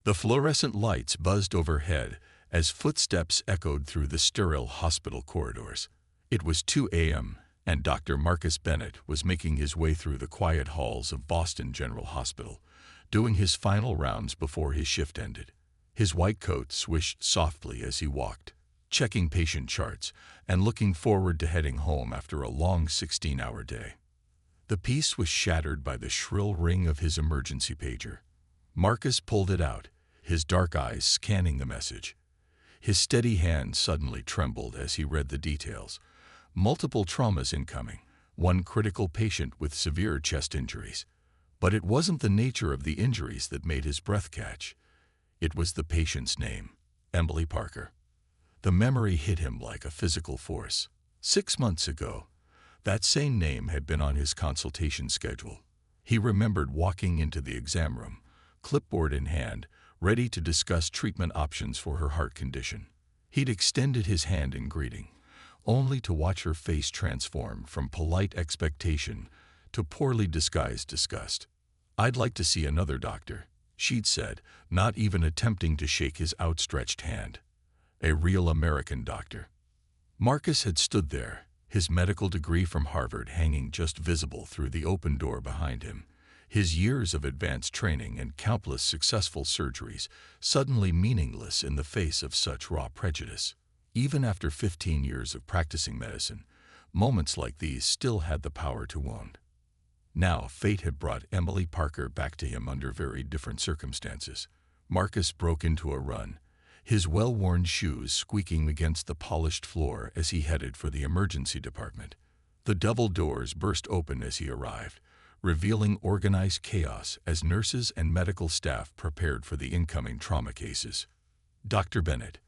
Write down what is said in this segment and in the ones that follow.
The fluorescent lights buzzed overhead as footsteps echoed through the sterile hospital corridors. It was 2 a.m., and Dr. Marcus Bennett was making his way through the quiet halls of Boston General Hospital, doing his final rounds before his shift ended. His white coat swished softly as he walked, checking patient charts and looking forward to heading home after a long 16-hour day. The peace was shattered by the shrill ring of his emergency pager. Marcus pulled it out, his dark eyes scanning the message. His steady hand suddenly trembled as he read the details. Multiple traumas incoming, one critical patient with severe chest injuries. But it wasn't the nature of the injuries that made his breath catch. It was the patient's name, Emily Parker. The memory hit him like a physical force. 6 months ago, that same name had been on his consultation schedule. He remembered walking into the exam room, clipboard in hand, ready to discuss treatment options for her heart condition. He'd extended his hand in greeting, only to watch her face transform from polite expectation to poorly disguised disgust. "I'd like to see another doctor," she'd said, not even attempting to shake his outstretched hand. A real American doctor. Marcus had stood there, his medical degree from Harvard hanging just visible through the open door behind him, his years of advanced training and countless successful surgeries suddenly meaningless in the face of such raw prejudice. Even after 15 years of practicing medicine, moments like these still had the power to wound. Now, fate had brought Emily Parker back to him under very different circumstances. Marcus broke into a run, his well-worn shoes squeaking against the polished floor as he headed for the emergency department. The double doors burst open as he arrived, revealing organized chaos as nurses and medical staff prepared for the incoming trauma cases. "Dr. Bennett,"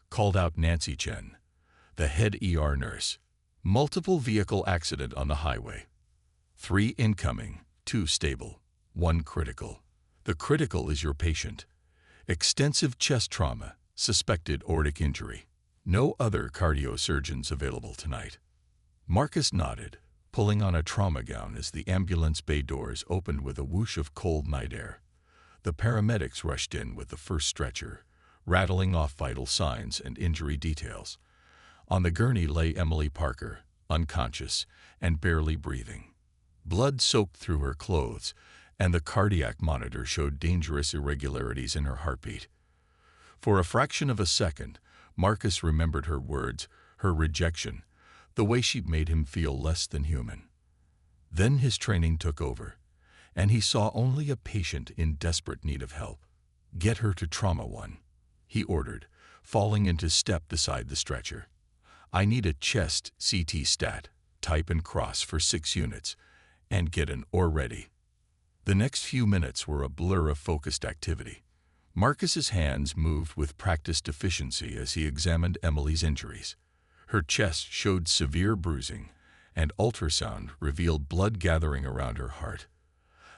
called out Nancy Chen, the head ER nurse. "Multiple vehicle accident on the highway. 3 incoming, 2 stable, 1 critical. The critical is your patient. Extensive chest trauma, suspected aortic injury. No other cardiosurgeons available tonight." Marcus nodded, pulling on a trauma gown as the ambulance bay doors opened with a whoosh of cold night air. The paramedics rushed in with the first stretcher, rattling off vital signs and injury details. On the gurney lay Emily Parker, unconscious and barely breathing. Blood soaked through her clothes, and the cardiac monitor showed dangerous irregularities in her heartbeat. For a fraction of a second, Marcus remembered her words, her rejection, the way she'd made him feel less than human. Then his training took over, and he saw only a patient in desperate need of help. "Get her to Trauma 1," he ordered, falling into step beside the stretcher. "I need a chest CT stat, type and cross for 6 units, and get an OR ready." The next few minutes were a blur of focused activity. Marcus's hands moved with practiced efficiency as he examined Emily's injuries. Her chest showed severe bruising, and ultrasound revealed blood gathering around her heart,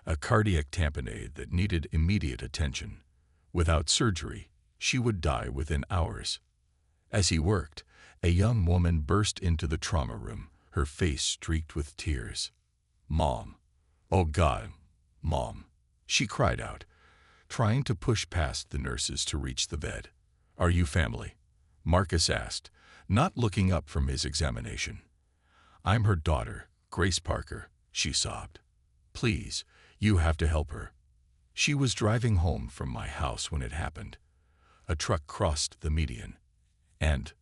a cardiac tamponade that needed immediate attention. Without surgery, she would die within hours. As he worked, a young woman burst into the trauma room, her face streaked with tears. "Mom. Oh God, Mom," she cried out, trying to push past the nurses to reach the bed. "Are you family?" Marcus asked, not looking up from his examination. "I'm her daughter, Grace Parker," she sobbed. "Please, you have to help her. She was driving home from my house when it happened. A truck crossed the median. And..."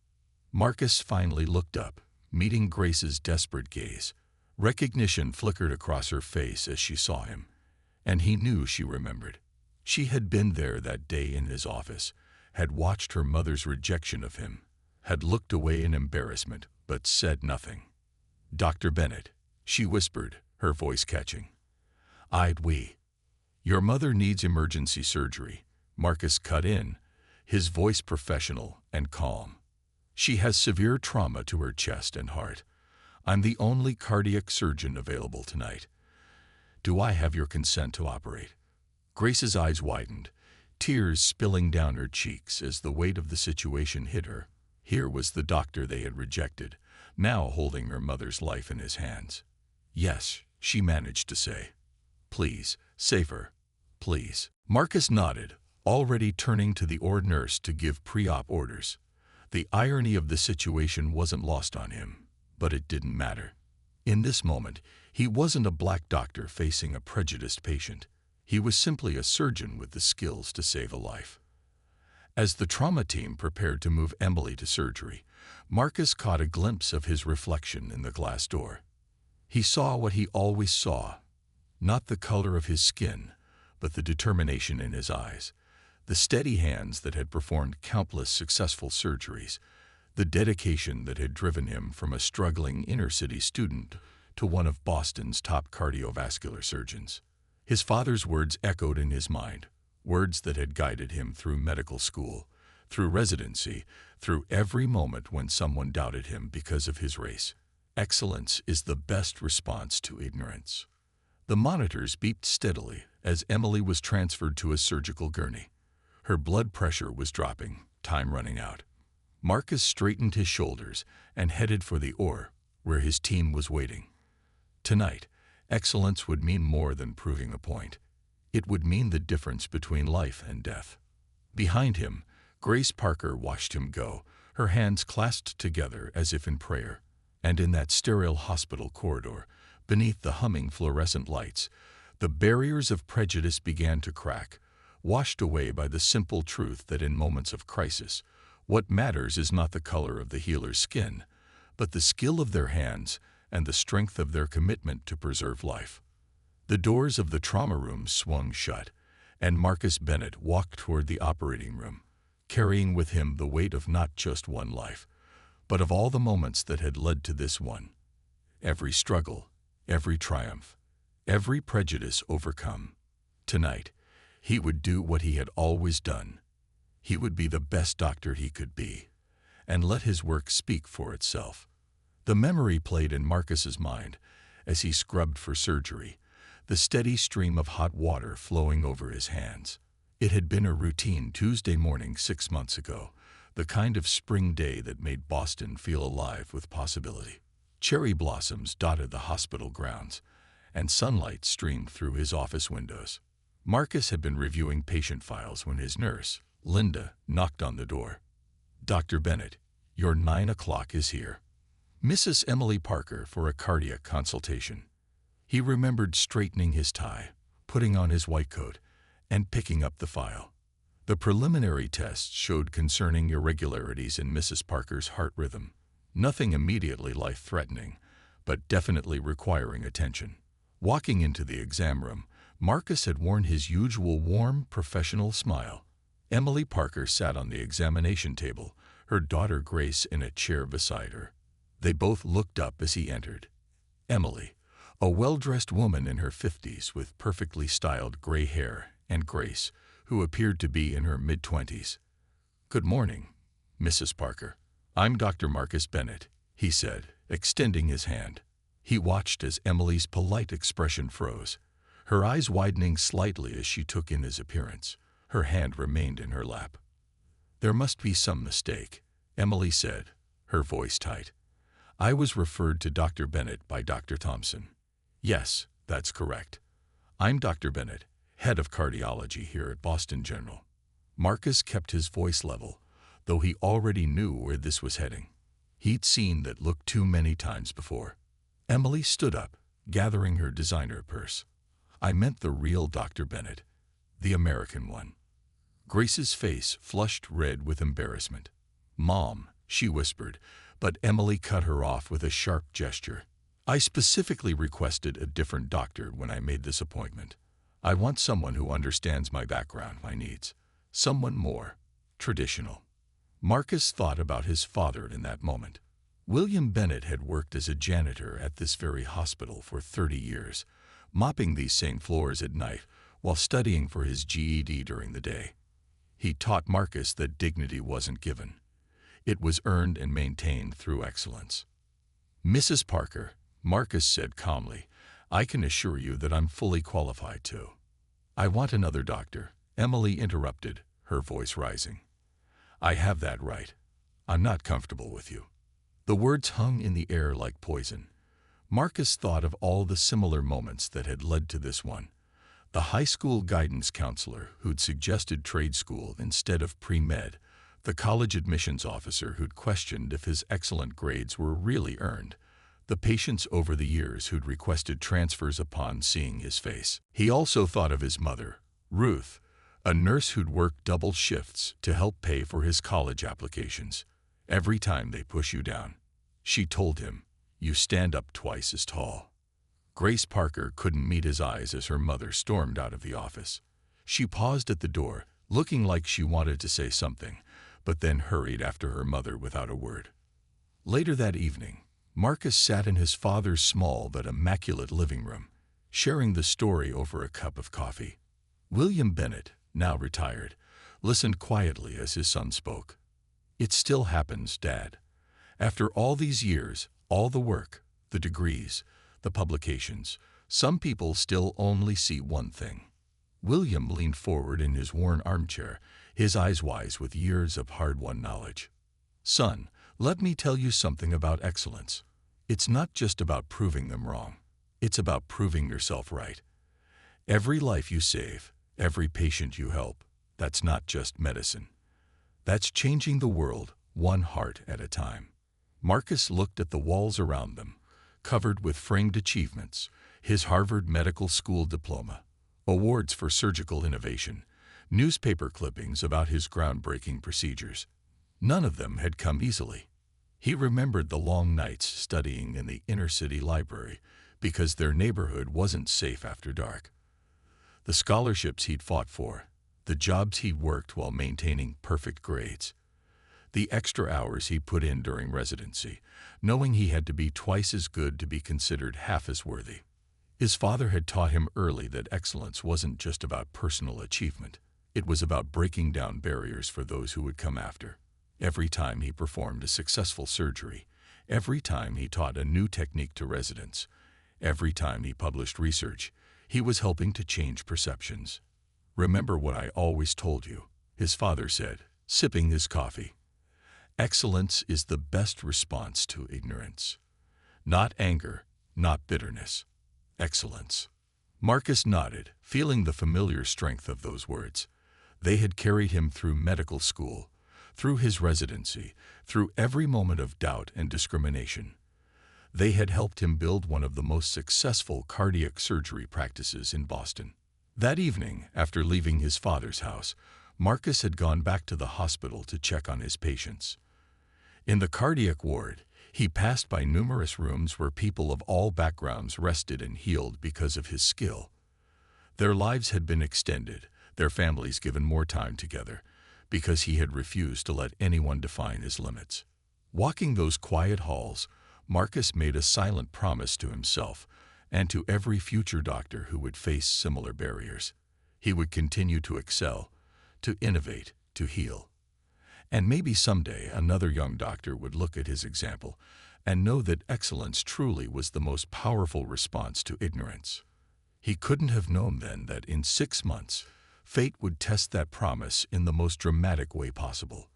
Marcus finally looked up, meeting Grace's desperate gaze. Recognition flickered across her face as she saw him, and he knew she remembered. She had been there that day in his office, had watched her mother's rejection of him, had looked away in embarrassment, but said nothing. "Dr. Bennett," she whispered, her voice catching. "Your mother needs emergency surgery," Marcus cut in, his voice professional and calm. "She has severe trauma to her chest and heart. I'm the only cardiac surgeon available tonight. Do I have your consent to operate?" Grace's eyes widened, tears spilling down her cheeks as the weight of the situation hit her. Here was the doctor they had rejected, now holding her mother's life in his hands. "Yes," she managed to say. "Please, save her. Please." Marcus nodded, already turning to the OR nurse to give pre-op orders. The irony of the situation wasn't lost on him, but it didn't matter. In this moment, he wasn't a black doctor facing a prejudiced patient. He was simply a surgeon with the skills to save a life. As the trauma team prepared to move Emily to surgery, Marcus caught a glimpse of his reflection in the glass door. He saw what he always saw, not the color of his skin, but the determination in his eyes, the steady hands that had performed countless successful surgeries, the dedication that had driven him from a struggling inner-city student to one of Boston's top cardiovascular surgeons. His father's words echoed in his mind, words that had guided him through medical school, through residency, through every moment when someone doubted him because of his race. Excellence is the best response to ignorance. The monitors beeped steadily as Emily was transferred to a surgical gurney. Her blood pressure was dropping, time running out. Marcus straightened his shoulders and headed for the OR, where his team was waiting. Tonight, excellence would mean more than proving a point. It would mean the difference between life and death. Behind him, Grace Parker watched him go, her hands clasped together as if in prayer. And in that sterile hospital corridor, beneath the humming fluorescent lights, the barriers of prejudice began to crack, washed away by the simple truth that in moments of crisis, what matters is not the color of the healer's skin, but the skill of their hands and the strength of their commitment to preserve life. The doors of the trauma room swung shut, and Marcus Bennett walked toward the operating room, carrying with him the weight of not just one life, but of all the moments that had led to this one. Every struggle, every triumph, every prejudice overcome. Tonight, he would do what he had always done. He would be the best doctor he could be, and let his work speak for itself. The memory played in Marcus's mind as he scrubbed for surgery, the steady stream of hot water flowing over his hands. It had been a routine Tuesday morning 6 months ago, the kind of spring day that made Boston feel alive with possibility. Cherry blossoms dotted the hospital grounds, and sunlight streamed through his office windows. Marcus had been reviewing patient files when his nurse, Linda, knocked on the door. "Dr. Bennett, your 9 o'clock is here. Mrs. Emily Parker for a cardiac consultation." He remembered straightening his tie, putting on his white coat, and picking up the file. The preliminary tests showed concerning irregularities in Mrs. Parker's heart rhythm. Nothing immediately life-threatening, but definitely requiring attention. Walking into the exam room, Marcus had worn his usual warm, professional smile. Emily Parker sat on the examination table, her daughter Grace in a chair beside her. They both looked up as he entered. Emily, a well-dressed woman in her 50s with perfectly styled gray hair, and Grace, who appeared to be in her mid-20s. "Good morning, Mrs. Parker. I'm Dr. Marcus Bennett," he said, extending his hand. He watched as Emily's polite expression froze, her eyes widening slightly as she took in his appearance. Her hand remained in her lap. "There must be some mistake," Emily said, her voice tight. "I was referred to Dr. Bennett by Dr. Thompson." "Yes, that's correct. I'm Dr. Bennett, head of cardiology here at Boston General." Marcus kept his voice level, though he already knew where this was heading. He'd seen that look too many times before. Emily stood up, gathering her designer purse. "I meant the real Dr. Bennett, the American one." Grace's face flushed red with embarrassment. "Mom," she whispered, but Emily cut her off with a sharp gesture. "I specifically requested a different doctor when I made this appointment. I want someone who understands my background, my needs. Someone more traditional." Marcus thought about his father in that moment. William Bennett had worked as a janitor at this very hospital for 30 years, mopping these same floors at night while studying for his GED during the day. He taught Marcus that dignity wasn't given. It was earned and maintained through excellence. "Mrs. Parker," Marcus said calmly, "I can assure you that I'm fully qualified to." "I want another doctor," Emily interrupted, her voice rising. "I have that right. I'm not comfortable with you." The words hung in the air like poison. Marcus thought of all the similar moments that had led to this one. The high school guidance counselor who'd suggested trade school instead of pre-med, the college admissions officer who'd questioned if his excellent grades were really earned, the patients over the years who'd requested transfers upon seeing his face. He also thought of his mother, Ruth, a nurse who'd worked double shifts to help pay for his college applications. Every time they push you down, she told him, you stand up twice as tall. Grace Parker couldn't meet his eyes as her mother stormed out of the office. She paused at the door, looking like she wanted to say something, but then hurried after her mother without a word. Later that evening, Marcus sat in his father's small but immaculate living room, sharing the story over a cup of coffee. William Bennett, now retired, listened quietly as his son spoke. It still happens, Dad. After all these years, all the work, the degrees, the publications, some people still only see one thing. William leaned forward in his worn armchair, his eyes wise with years of hard-won knowledge. Son, let me tell you something about excellence. It's not just about proving them wrong. It's about proving yourself right. Every life you save, every patient you help, that's not just medicine. That's changing the world, one heart at a time. Marcus looked at the walls around them, covered with framed achievements, his Harvard Medical School diploma, awards for surgical innovation, newspaper clippings about his groundbreaking procedures. None of them had come easily. He remembered the long nights studying in the inner-city library because their neighborhood wasn't safe after dark. The scholarships he'd fought for, the jobs he'd worked while maintaining perfect grades, the extra hours he put in during residency, knowing he had to be twice as good to be considered half as worthy. His father had taught him early that excellence wasn't just about personal achievement. It was about breaking down barriers for those who would come after. Every time he performed a successful surgery, every time he taught a new technique to residents, every time he published research, he was helping to change perceptions. Remember what I always told you, his father said, sipping his coffee. Excellence is the best response to ignorance. Not anger, not bitterness. Excellence. Marcus nodded, feeling the familiar strength of those words. They had carried him through medical school, through his residency, through every moment of doubt and discrimination. They had helped him build one of the most successful cardiac surgery practices in Boston. That evening, after leaving his father's house, Marcus had gone back to the hospital to check on his patients. In the cardiac ward, he passed by numerous rooms where people of all backgrounds rested and healed because of his skill. Their lives had been extended, their families given more time together, because he had refused to let anyone define his limits. Walking those quiet halls, Marcus made a silent promise to himself and to every future doctor who would face similar barriers. He would continue to excel, to innovate, to heal. And maybe someday another young doctor would look at his example and know that excellence truly was the most powerful response to ignorance. He couldn't have known then that in 6 months, fate would test that promise in the most dramatic way possible.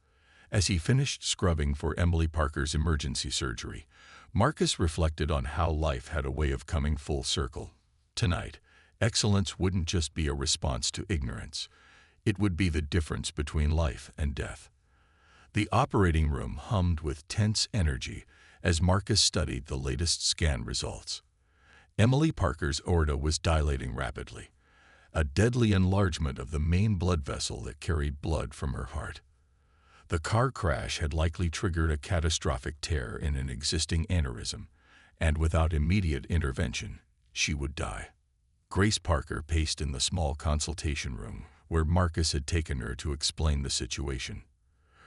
As he finished scrubbing for Emily Parker's emergency surgery, Marcus reflected on how life had a way of coming full circle. Tonight, excellence wouldn't just be a response to ignorance. It would be the difference between life and death. The operating room hummed with tense energy as Marcus studied the latest scan results. Emily Parker's aorta was dilating rapidly, a deadly enlargement of the main blood vessel that carried blood from her heart. The car crash had likely triggered a catastrophic tear in an existing aneurysm, and without immediate intervention, she would die. Grace Parker paced in the small consultation room where Marcus had taken her to explain the situation.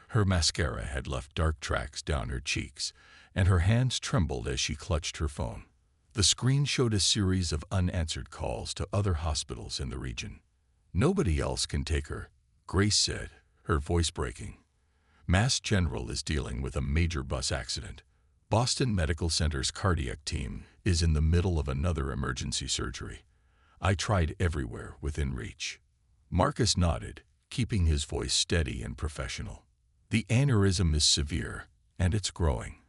Her mascara had left dark tracks down her cheeks, and her hands trembled as she clutched her phone. The screen showed a series of unanswered calls to other hospitals in the region. "Nobody else can take her," Grace said, her voice breaking. "Mass General is dealing with a major bus accident. Boston Medical Center's cardiac team is in the middle of another emergency surgery. I tried everywhere within reach." Marcus nodded, keeping his voice steady and professional. "The aneurysm is severe, and it's growing.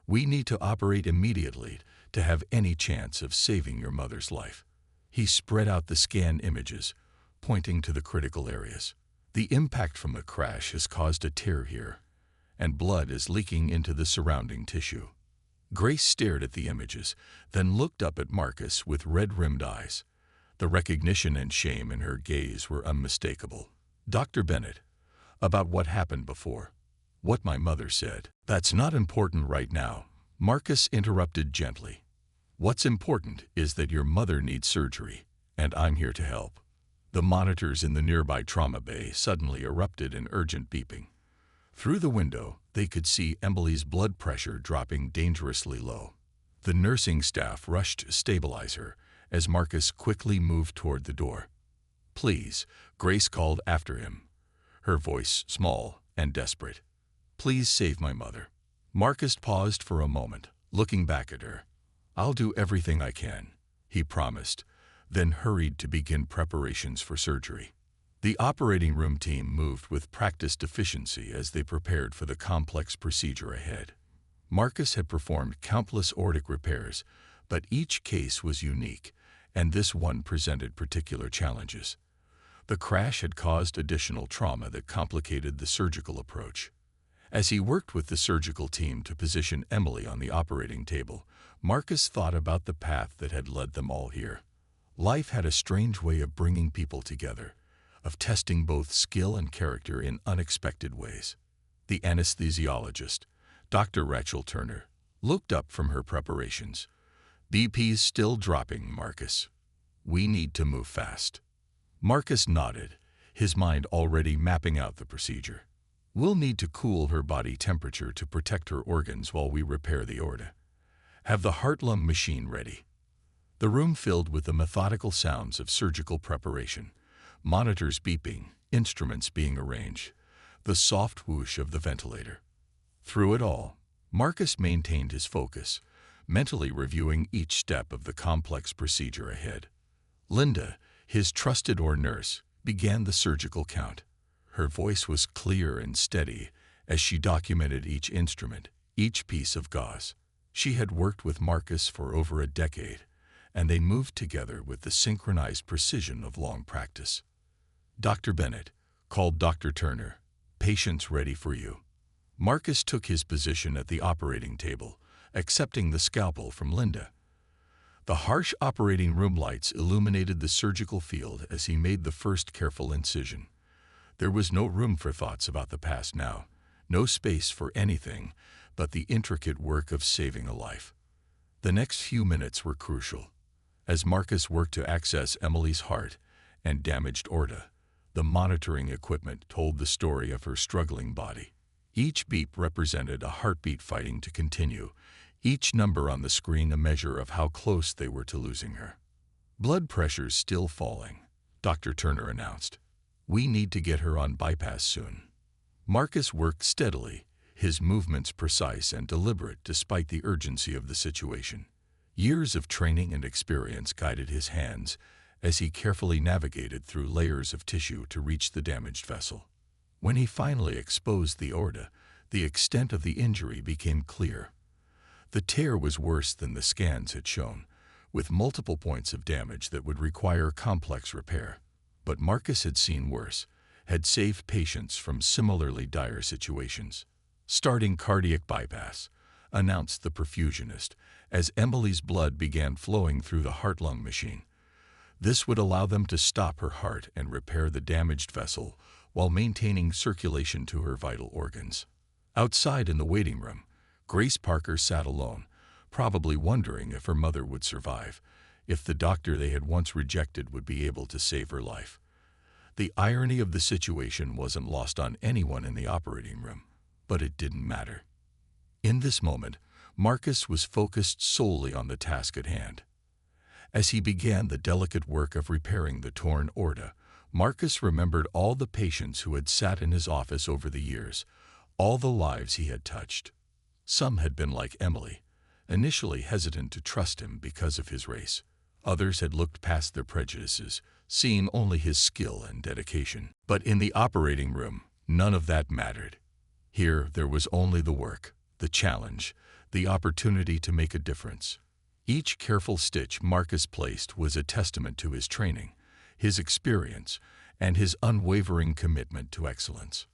We need to operate immediately to have any chance of saving your mother's life." He spread out the scan images, pointing to the critical areas. The impact from the crash has caused a tear here, and blood is leaking into the surrounding tissue. Grace stared at the images, then looked up at Marcus with red-rimmed eyes. The recognition and shame in her gaze were unmistakable. "Dr. Bennett, about what happened before. What my mother said. That's not important right now," Marcus interrupted gently. "What's important is that your mother needs surgery, and I'm here to help." The monitors in the nearby trauma bay suddenly erupted in urgent beeping. Through the window, they could see Emily's blood pressure dropping dangerously low. The nursing staff rushed to stabilize her as Marcus quickly moved toward the door. "Please," Grace called after him, her voice small and desperate. "Please save my mother." Marcus paused for a moment, looking back at her. "I'll do everything I can," he promised, then hurried to begin preparations for surgery. The operating room team moved with practiced efficiency as they prepared for the complex procedure ahead. Marcus had performed countless aortic repairs, but each case was unique, and this one presented particular challenges. The crash had caused additional trauma that complicated the surgical approach. As he worked with the surgical team to position Emily on the operating table, Marcus thought about the path that had led them all here. Life had a strange way of bringing people together, of testing both skill and character in unexpected ways. The anesthesiologist, Dr. Rachel Turner, looked up from her preparations. "BP's still dropping, Marcus. We need to move fast." Marcus nodded, his mind already mapping out the procedure. "We'll need to cool her body temperature to protect her organs while we repair the aorta. Have the heart-lung machine ready." The room filled with the methodical sounds of surgical preparation. Monitors beeping, instruments being arranged, the soft whoosh of the ventilator. Through it all, Marcus maintained his focus, mentally reviewing each step of the complex procedure ahead. Linda, his trusted nurse, began the surgical count. Her voice was clear and steady as she documented each instrument, each piece of gauze. She had worked with Marcus for over a decade, and they moved together with the synchronized precision of long practice. "Dr. Bennett," called Dr. Turner, "patient's ready for you." Marcus took his position at the operating table, accepting the scalpel from Linda. The harsh operating room lights illuminated the surgical field as he made the first careful incision. There was no room for thoughts about the past now, no space for anything but the intricate work of saving a life. The next few minutes were crucial. As Marcus worked to access Emily's heart and damaged aorta, the monitoring equipment told the story of her struggling body. Each beep represented a heartbeat fighting to continue, each number on the screen a measure of how close they were to losing her. "Blood pressure's still falling," Dr. Turner announced. "We need to get her on bypass soon." Marcus worked steadily, his movements precise and deliberate despite the urgency of the situation. Years of training and experience guided his hands as he carefully navigated through layers of tissue to reach the damaged vessel. When he finally exposed the aorta, the extent of the injury became clear. The tear was worse than the scans had shown, with multiple points of damage that would require complex repair. But Marcus had seen worse, had saved patients from similarly dire situations. "Starting cardiac bypass," announced the perfusionist, as Emily's blood began flowing through the heart-lung machine. This would allow them to stop her heart and repair the damaged vessel while maintaining circulation to her vital organs. Outside in the waiting room, Grace Parker sat alone, probably wondering if her mother would survive, if the doctor they had once rejected would be able to save her life. The irony of the situation wasn't lost on anyone in the operating room, but it didn't matter. In this moment, Marcus was focused solely on the task at hand. As he began the delicate work of repairing the torn aorta, Marcus remembered all the patients who had sat in his office over the years, all the lives he had touched. Some had been like Emily, initially hesitant to trust him because of his race. Others had looked past their prejudices, seeing only his skill and dedication. But in the operating room, none of that mattered. Here, there was only the work, the challenge, the opportunity to make a difference. Each careful stitch Marcus placed was a testament to his training, his experience, and his unwavering commitment to excellence.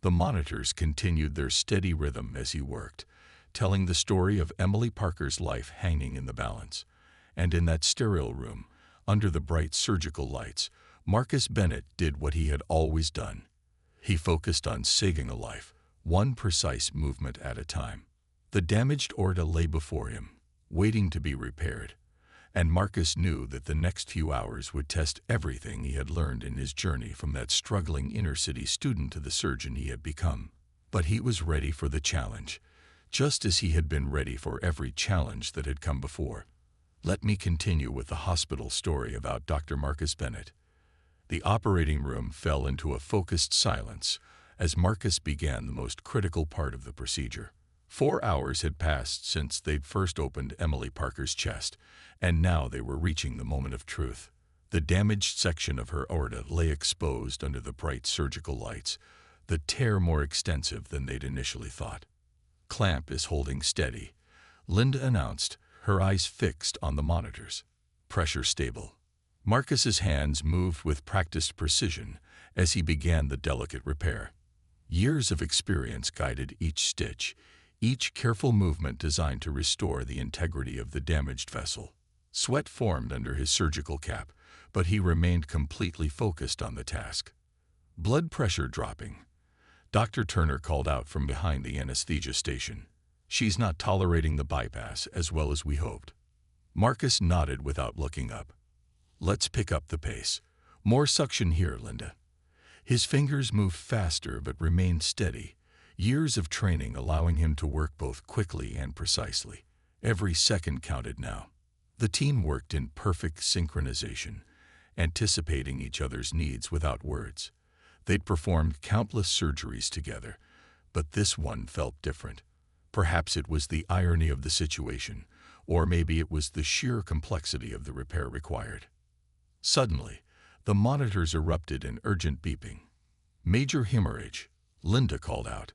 The monitors continued their steady rhythm as he worked, telling the story of Emily Parker's life hanging in the balance. And in that sterile room, under the bright surgical lights, Marcus Bennett did what he had always done. He focused on saving a life, one precise movement at a time. The damaged aorta lay before him, waiting to be repaired, and Marcus knew that the next few hours would test everything he had learned in his journey from that struggling inner-city student to the surgeon he had become. But he was ready for the challenge, just as he had been ready for every challenge that had come before. Let me continue with the hospital story about Dr. Marcus Bennett. The operating room fell into a focused silence as Marcus began the most critical part of the procedure. 4 hours had passed since they'd first opened Emily Parker's chest, and now they were reaching the moment of truth. The damaged section of her aorta lay exposed under the bright surgical lights, the tear more extensive than they'd initially thought. "Clamp is holding steady," Linda announced, her eyes fixed on the monitors. "Pressure stable." Marcus's hands moved with practiced precision as he began the delicate repair. Years of experience guided each stitch, each careful movement designed to restore the integrity of the damaged vessel. Sweat formed under his surgical cap, but he remained completely focused on the task. "Blood pressure dropping," Dr. Turner called out from behind the anesthesia station. "She's not tolerating the bypass as well as we hoped." Marcus nodded without looking up. "Let's pick up the pace. More suction here, Linda." His fingers moved faster but remained steady, years of training allowing him to work both quickly and precisely. Every second counted now. The team worked in perfect synchronization, anticipating each other's needs without words. They'd performed countless surgeries together, but this one felt different. Perhaps it was the irony of the situation, or maybe it was the sheer complexity of the repair required. Suddenly, the monitors erupted in urgent beeping. "Major hemorrhage," Linda called out.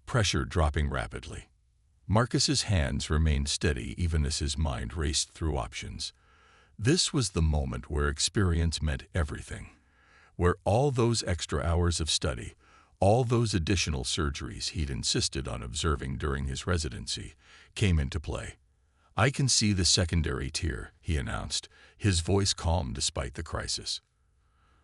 "Pressure dropping rapidly." Marcus's hands remained steady even as his mind raced through options. This was the moment where experience meant everything, where all those extra hours of study, all those additional surgeries he'd insisted on observing during his residency, came into play. "I can see the secondary tier," he announced, his voice calm despite the crisis.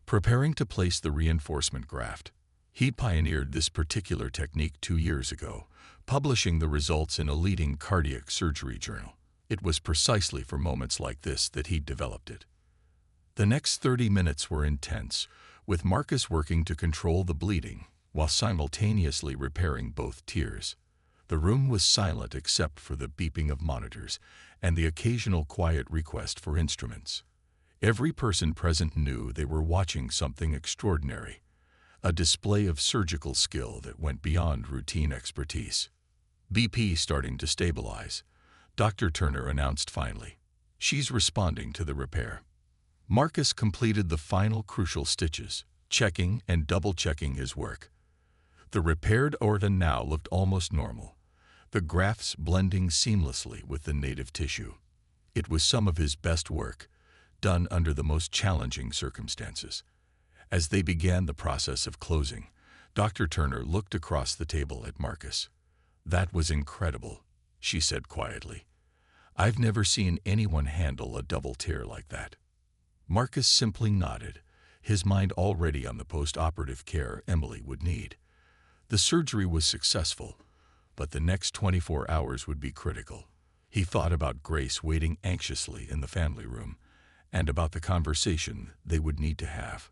Preparing to place the reinforcement graft. He pioneered this particular technique 2 years ago, publishing the results in a leading cardiac surgery journal. It was precisely for moments like this that he'd developed it. The next 30 minutes were intense, with Marcus working to control the bleeding while simultaneously repairing both tiers. The room was silent except for the beeping of monitors and the occasional quiet request for instruments. Every person present knew they were watching something extraordinary, a display of surgical skill that went beyond routine expertise. "BP starting to stabilize," Dr. Turner announced finally. "She's responding to the repair." Marcus completed the final crucial stitches, checking and double-checking his work. The repaired aorta now looked almost normal, the grafts blending seamlessly with the native tissue. It was some of his best work, done under the most challenging circumstances. As they began the process of closing, Dr. Turner looked across the table at Marcus. "That was incredible," she said quietly. "I've never seen anyone handle a double tear like that." Marcus simply nodded, his mind already on the post-operative care Emily would need. The surgery was successful, but the next 24 hours would be critical. He thought about Grace waiting anxiously in the family room, and about the conversation they would need to have.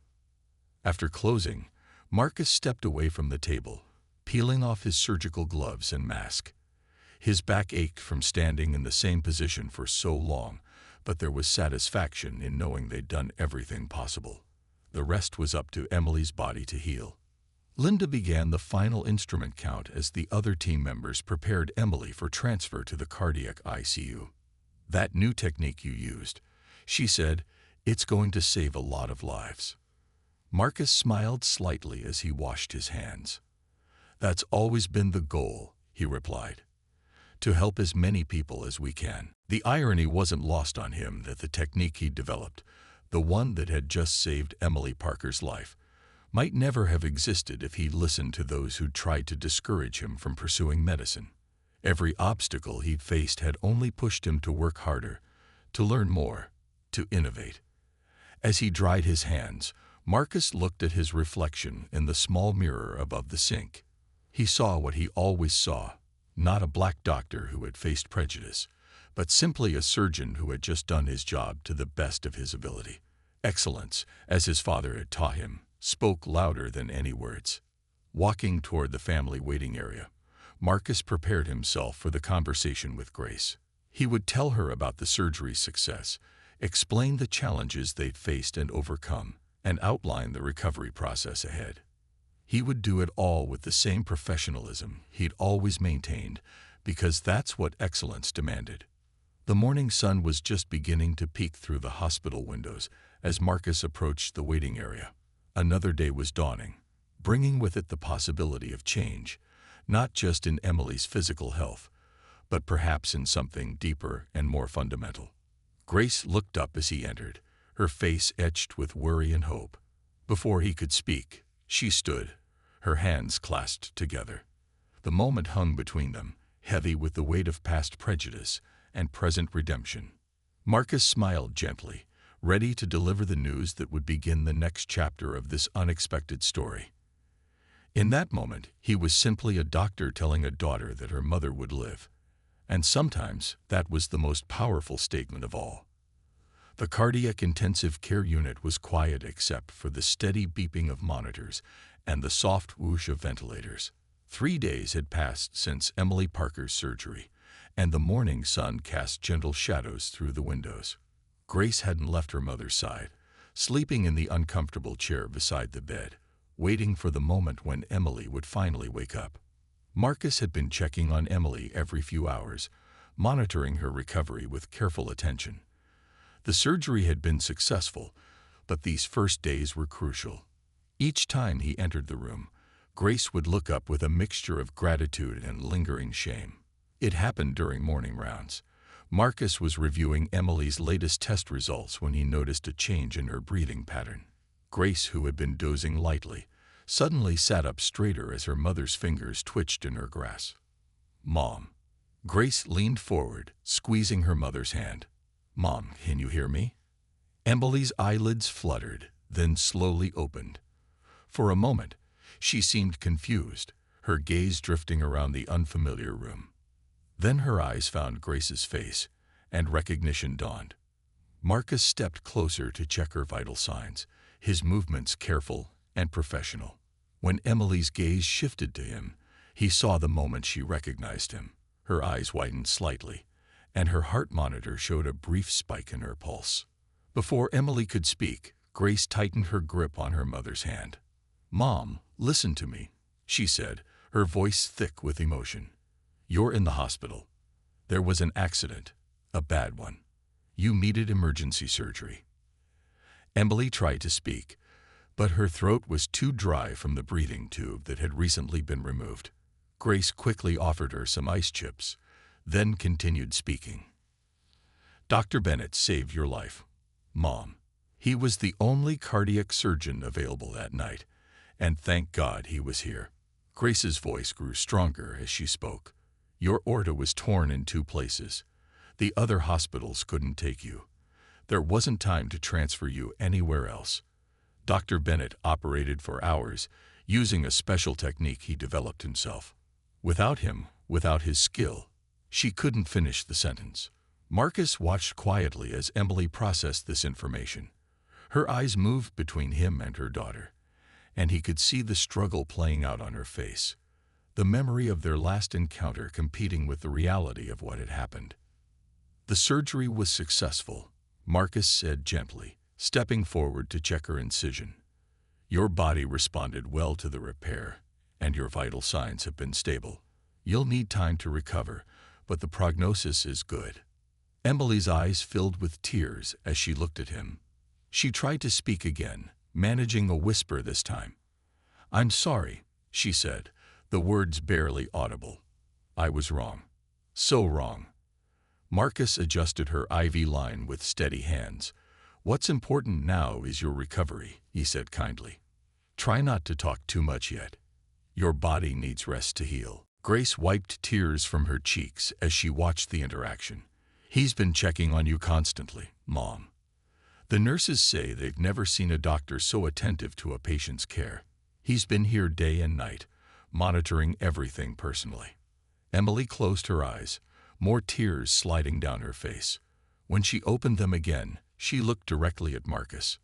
After closing, Marcus stepped away from the table, peeling off his surgical gloves and mask. His back ached from standing in the same position for so long, but there was satisfaction in knowing they'd done everything possible. The rest was up to Emily's body to heal. Linda began the final instrument count as the other team members prepared Emily for transfer to the cardiac ICU. "That new technique you used," she said, "it's going to save a lot of lives." Marcus smiled slightly as he washed his hands. "That's always been the goal," he replied. "To help as many people as we can." The irony wasn't lost on him that the technique he'd developed, the one that had just saved Emily Parker's life, might never have existed if he'd listened to those who'd tried to discourage him from pursuing medicine. Every obstacle he'd faced had only pushed him to work harder, to learn more, to innovate. As he dried his hands, Marcus looked at his reflection in the small mirror above the sink. He saw what he always saw, not a black doctor who had faced prejudice, but simply a surgeon who had just done his job to the best of his ability. Excellence, as his father had taught him, spoke louder than any words. Walking toward the family waiting area, Marcus prepared himself for the conversation with Grace. He would tell her about the surgery's success, explain the challenges they'd faced and overcome, and outline the recovery process ahead. He would do it all with the same professionalism he'd always maintained, because that's what excellence demanded. The morning sun was just beginning to peek through the hospital windows as Marcus approached the waiting area. Another day was dawning, bringing with it the possibility of change, not just in Emily's physical health, but perhaps in something deeper and more fundamental. Grace looked up as he entered, her face etched with worry and hope. Before he could speak, she stood, her hands clasped together. The moment hung between them, heavy with the weight of past prejudice and present redemption. Marcus smiled gently, ready to deliver the news that would begin the next chapter of this unexpected story. In that moment, he was simply a doctor telling a daughter that her mother would live. And sometimes that was the most powerful statement of all. The cardiac intensive care unit was quiet except for the steady beeping of monitors and the soft whoosh of ventilators. 3 days had passed since Emily Parker's surgery, and the morning sun cast gentle shadows through the windows. Grace hadn't left her mother's side, sleeping in the uncomfortable chair beside the bed, waiting for the moment when Emily would finally wake up. Marcus had been checking on Emily every few hours, monitoring her recovery with careful attention. The surgery had been successful, but these first days were crucial. Each time he entered the room, Grace would look up with a mixture of gratitude and lingering shame. It happened during morning rounds. Marcus was reviewing Emily's latest test results when he noticed a change in her breathing pattern. Grace, who had been dozing lightly, suddenly sat up straighter as her mother's fingers twitched in her grasp. "Mom." Grace leaned forward, squeezing her mother's hand. "Mom, can you hear me?" Emily's eyelids fluttered, then slowly opened. For a moment, she seemed confused, her gaze drifting around the unfamiliar room. Then her eyes found Grace's face, and recognition dawned. Marcus stepped closer to check her vital signs, his movements careful and professional. When Emily's gaze shifted to him, he saw the moment she recognized him. Her eyes widened slightly, and her heart monitor showed a brief spike in her pulse. Before Emily could speak, Grace tightened her grip on her mother's hand. "Mom, listen to me," she said, her voice thick with emotion. "You're in the hospital. There was an accident, a bad one. You needed emergency surgery." Emily tried to speak, but her throat was too dry from the breathing tube that had recently been removed. Grace quickly offered her some ice chips, then continued speaking. "Dr. Bennett saved your life, Mom. He was the only cardiac surgeon available that night, and thank God he was here." Grace's voice grew stronger as she spoke. "Your aorta was torn in 2 places. The other hospitals couldn't take you. There wasn't time to transfer you anywhere else. Dr. Bennett operated for hours, using a special technique he developed himself. Without him, without his skill," she couldn't finish the sentence. Marcus watched quietly as Emily processed this information. Her eyes moved between him and her daughter, and he could see the struggle playing out on her face, the memory of their last encounter competing with the reality of what had happened. "The surgery was successful," Marcus said gently, stepping forward to check her incision. "Your body responded well to the repair, and your vital signs have been stable. You'll need time to recover, but the prognosis is good." Emily's eyes filled with tears as she looked at him. She tried to speak again, managing a whisper this time. "I'm sorry," she said, the words barely audible. "I was wrong. So wrong." Marcus adjusted her IV line with steady hands. "What's important now is your recovery," he said kindly. "Try not to talk too much yet. Your body needs rest to heal." Grace wiped tears from her cheeks as she watched the interaction. "He's been checking on you constantly, Mom. The nurses say they've never seen a doctor so attentive to a patient's care. He's been here day and night, monitoring everything personally." Emily closed her eyes, more tears sliding down her face. When she opened them again, she looked directly at Marcus.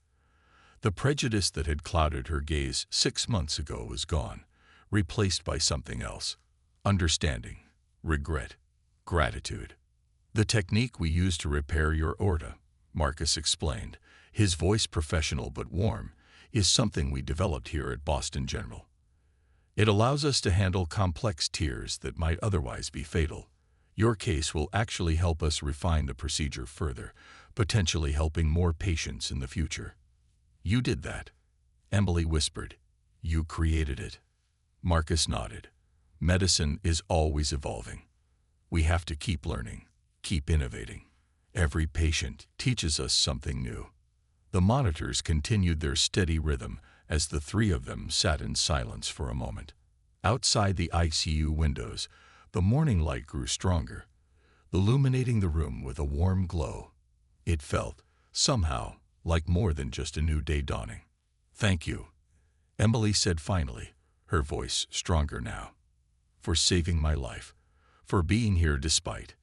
The prejudice that had clouded her gaze 6 months ago was gone, replaced by something else: understanding, regret, gratitude. "The technique we use to repair your aorta," Marcus explained, his voice professional but warm, "is something we developed here at Boston General. It allows us to handle complex tears that might otherwise be fatal. Your case will actually help us refine the procedure further, potentially helping more patients in the future." "You did that," Emily whispered. "You created it." Marcus nodded. "Medicine is always evolving. We have to keep learning, keep innovating. Every patient teaches us something new." The monitors continued their steady rhythm as the three of them sat in silence for a moment. Outside the ICU windows, the morning light grew stronger, illuminating the room with a warm glow. It felt, somehow, like more than just a new day dawning. "Thank you," Emily said finally, her voice stronger now. "For saving my life. For being here despite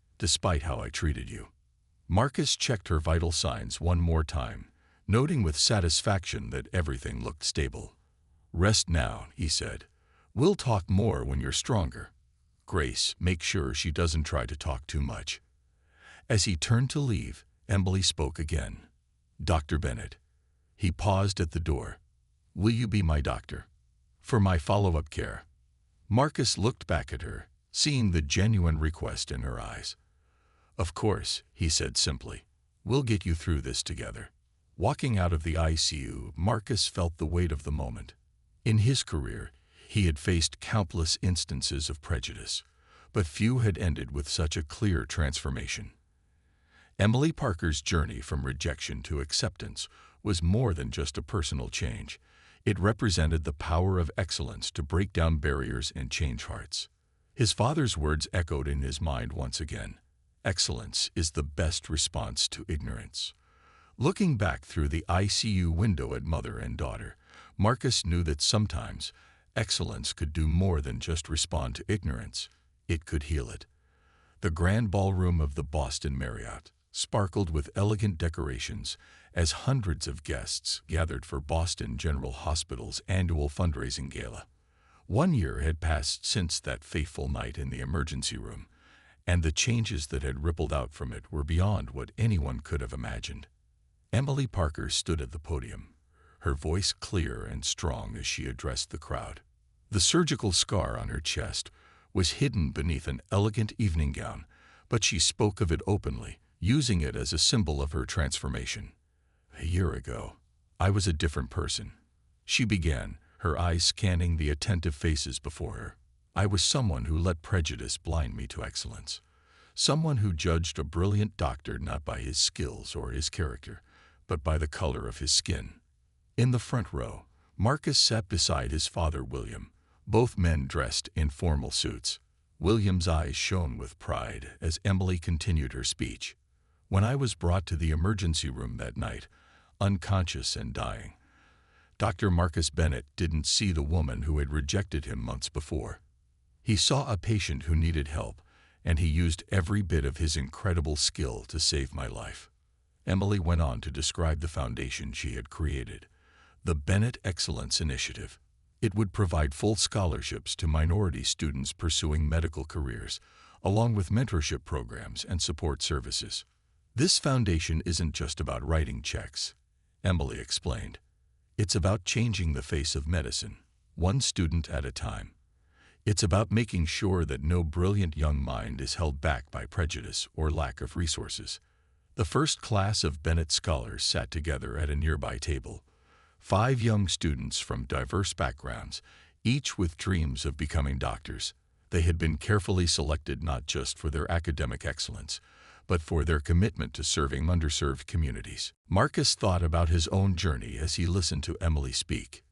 how I treated you." Marcus checked her vital signs one more time, noting with satisfaction that everything looked stable. "Rest now," he said. "We'll talk more when you're stronger. Grace, make sure she doesn't try to talk too much." As he turned to leave, Emily spoke again. "Dr. Bennett." He paused at the door. "Will you be my doctor? For my follow-up care?" Marcus looked back at her, seeing the genuine request in her eyes. "Of course," he said simply. "We'll get you through this together." Walking out of the ICU, Marcus felt the weight of the moment. In his career, he had faced countless instances of prejudice, but few had ended with such a clear transformation. Emily Parker's journey from rejection to acceptance was more than just a personal change. It represented the power of excellence to break down barriers and change hearts. His father's words echoed in his mind once again. "Excellence is the best response to ignorance." Looking back through the ICU window at mother and daughter, Marcus knew that sometimes excellence could do more than just respond to ignorance. It could heal it. The grand ballroom of the Boston Marriott sparkled with elegant decorations as hundreds of guests gathered for Boston General Hospital's annual fundraising gala. 1 year had passed since that fateful night in the emergency room, and the changes that had rippled out from it were beyond what anyone could have imagined. Emily Parker stood at the podium, her voice clear and strong as she addressed the crowd. The surgical scar on her chest was hidden beneath an elegant evening gown, but she spoke of it openly, using it as a symbol of her transformation. "A year ago, I was a different person," she began, her eyes scanning the attentive faces before her. "I was someone who let prejudice blind me to excellence. Someone who judged a brilliant doctor not by his skills or his character, but by the color of his skin." In the front row, Marcus sat beside his father, William, both men dressed in formal suits. William's eyes shone with pride as Emily continued her speech. "When I was brought to the emergency room that night, unconscious and dying, Dr. Marcus Bennett didn't see the woman who had rejected him months before. He saw a patient who needed help, and he used every bit of his incredible skill to save my life." Emily went on to describe the foundation she had created, the Bennett Excellence Initiative. It would provide full scholarships to minority students pursuing medical careers, along with mentorship programs and support services. "This foundation isn't just about writing checks," Emily explained. "It's about changing the face of medicine, one student at a time. It's about making sure that no brilliant young mind is held back by prejudice or lack of resources." The first class of Bennett scholars sat together at a nearby table. 5 young students from diverse backgrounds, each with dreams of becoming doctors. They had been carefully selected not just for their academic excellence, but for their commitment to serving underserved communities. Marcus thought about his own journey as he listened to Emily speak.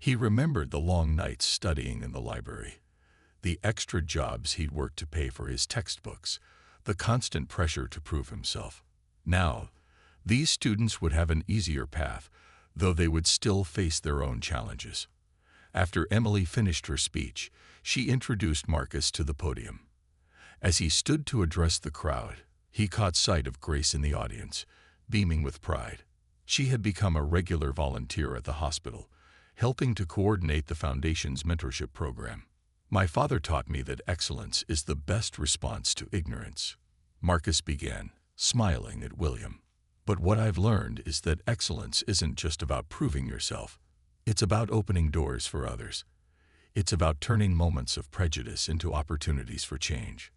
He remembered the long nights studying in the library, the extra jobs he'd worked to pay for his textbooks, the constant pressure to prove himself. Now, these students would have an easier path, though they would still face their own challenges. After Emily finished her speech, she introduced Marcus to the podium. As he stood to address the crowd, he caught sight of Grace in the audience, beaming with pride. She had become a regular volunteer at the hospital, helping to coordinate the Foundation's mentorship program. "My father taught me that excellence is the best response to ignorance," Marcus began, smiling at William. "But what I've learned is that excellence isn't just about proving yourself. It's about opening doors for others. It's about turning moments of prejudice into opportunities for change."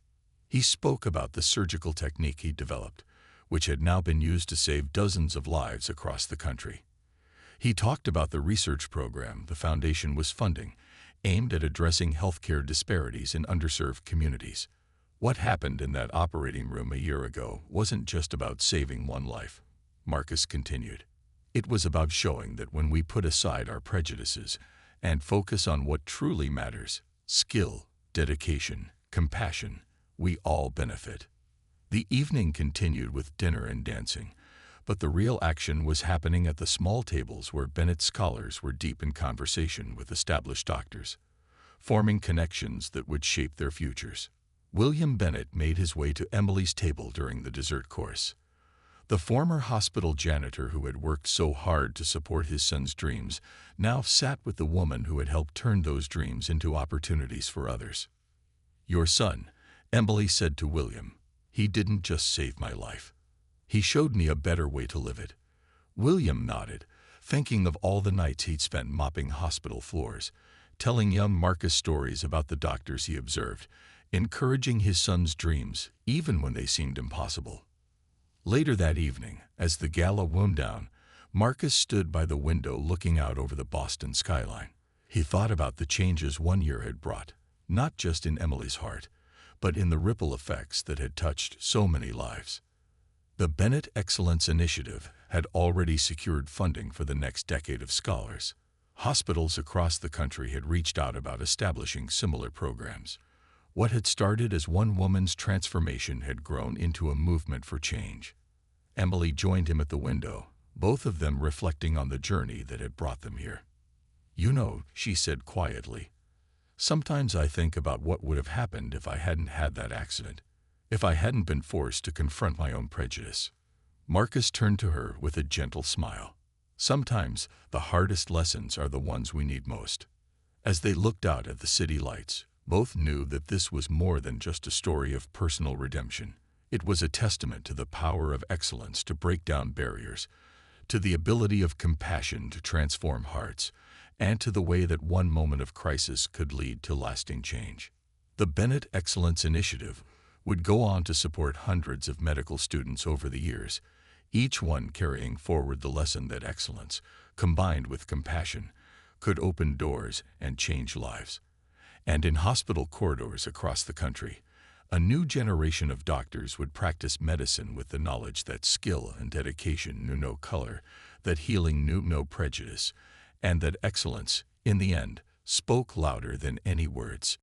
He spoke about the surgical technique he'd developed, which had now been used to save dozens of lives across the country. He talked about the research program the Foundation was funding, aimed at addressing healthcare disparities in underserved communities. "What happened in that operating room a year ago wasn't just about saving one life," Marcus continued. "It was about showing that when we put aside our prejudices and focus on what truly matters, skill, dedication, compassion, we all benefit." The evening continued with dinner and dancing, but the real action was happening at the small tables where Bennett scholars were deep in conversation with established doctors, forming connections that would shape their futures. William Bennett made his way to Emily's table during the dessert course. The former hospital janitor who had worked so hard to support his son's dreams now sat with the woman who had helped turn those dreams into opportunities for others. "Your son," Emily said to William, "he didn't just save my life. He showed me a better way to live it." William nodded, thinking of all the nights he'd spent mopping hospital floors, telling young Marcus stories about the doctors he observed, encouraging his son's dreams even when they seemed impossible. Later that evening, as the gala wound down, Marcus stood by the window looking out over the Boston skyline. He thought about the changes one year had brought, not just in Emily's heart, but in the ripple effects that had touched so many lives. The Bennett Excellence Initiative had already secured funding for the next decade of scholars. Hospitals across the country had reached out about establishing similar programs. What had started as one woman's transformation had grown into a movement for change. Emily joined him at the window, both of them reflecting on the journey that had brought them here. "You know," she said quietly, "sometimes I think about what would have happened if I hadn't had that accident, if I hadn't been forced to confront my own prejudice." Marcus turned to her with a gentle smile. "Sometimes the hardest lessons are the ones we need most." As they looked out at the city lights, both knew that this was more than just a story of personal redemption. It was a testament to the power of excellence to break down barriers, to the ability of compassion to transform hearts, and to the way that one moment of crisis could lead to lasting change. The Bennett Excellence Initiative would go on to support hundreds of medical students over the years, each one carrying forward the lesson that excellence, combined with compassion, could open doors and change lives. And in hospital corridors across the country, a new generation of doctors would practice medicine with the knowledge that skill and dedication knew no color, that healing knew no prejudice, and that excellence, in the end, spoke louder than any words.